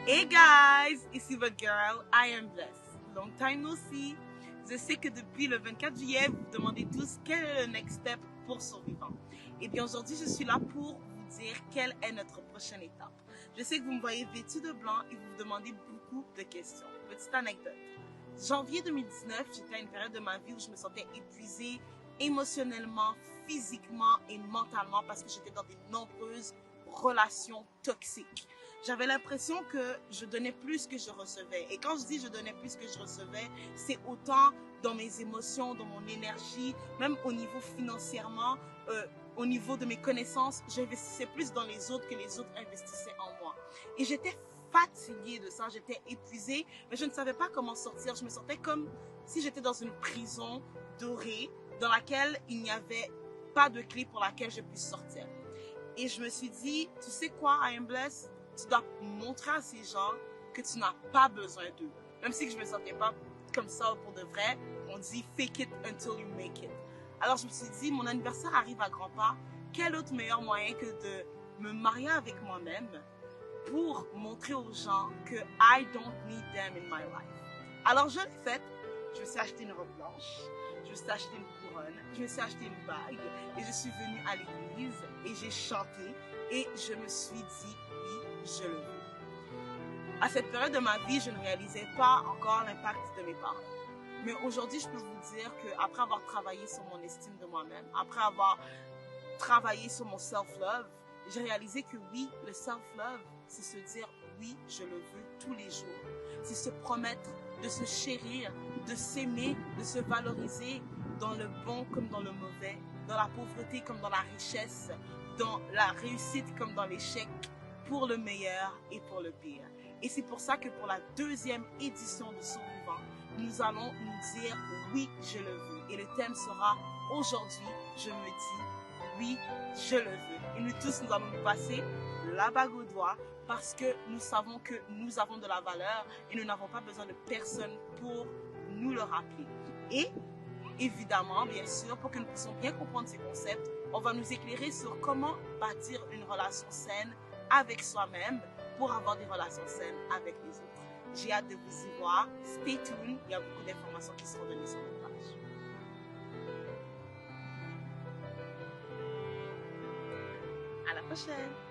Hey guys, ici votre girl, I am Bless. Long time no see. Je sais que depuis le 24 juillet, vous vous demandez tous quel est le next step pour Survivant. Et bien aujourd'hui, je suis là pour vous dire quelle est notre prochaine étape. Je sais que vous me voyez vêtue de blanc et vous vous demandez beaucoup de questions. Petite anecdote. Janvier 2019, j'étais à une période de ma vie où je me sentais épuisée émotionnellement, physiquement et mentalement parce que j'étais dans de nombreuses relations toxiques. J'avais l'impression que je donnais plus que je recevais. Et quand je dis je donnais plus que je recevais, c'est autant dans mes émotions, dans mon énergie, même au niveau financièrement, au niveau de mes connaissances, j'investissais plus dans les autres que les autres investissaient en moi. Et j'étais fatiguée de ça, j'étais épuisée, mais je ne savais pas comment sortir. Je me sentais comme si j'étais dans une prison dorée dans laquelle il n'y avait pas de clé pour laquelle je puisse sortir. Et je me suis dit, tu sais quoi, I am blessed, tu dois montrer à ces gens que tu n'as pas besoin d'eux. Même si je me sentais pas comme ça pour de vrai, on dit fake it until you make it. Alors je me suis dit, mon anniversaire arrive à grands pas, quel autre meilleur moyen que de me marier avec moi-même pour montrer aux gens que I don't need them in my life. Alors je l'ai fait, je me suis acheté une robe blanche, je me suis acheté une couronne, je me suis acheté une bague et je suis venue à l'église et j'ai chanté et je me suis dit oui, je le veux. À cette période de ma vie, je ne réalisais pas encore l'impact de mes paroles. Mais aujourd'hui, je peux vous dire qu'après avoir travaillé sur mon estime de moi-même, après avoir travaillé sur mon self-love, j'ai réalisé que oui, le self-love, c'est se dire oui, je le veux tous les jours. C'est se promettre de se chérir, de s'aimer, de se valoriser dans le bon comme dans le mauvais, dans la pauvreté comme dans la richesse, dans la réussite comme dans l'échec, pour le meilleur et pour le pire. Et c'est pour ça que pour la deuxième édition de Survivant, nous allons nous dire oui, je le veux. Et le thème sera aujourd'hui, je me dis oui, je le veux. Et nous tous, nous allons nous passer la bague au doigt parce que nous savons que nous avons de la valeur et nous n'avons pas besoin de personne pour nous le rappeler. Et évidemment, bien sûr, pour que nous puissions bien comprendre ces concepts, on va nous éclairer sur comment bâtir une relation saine avec soi-même pour avoir des relations saines avec les autres. J'ai hâte de vous y voir. Stay tuned, il y a beaucoup d'informations qui seront données sur notre page. À la prochaine!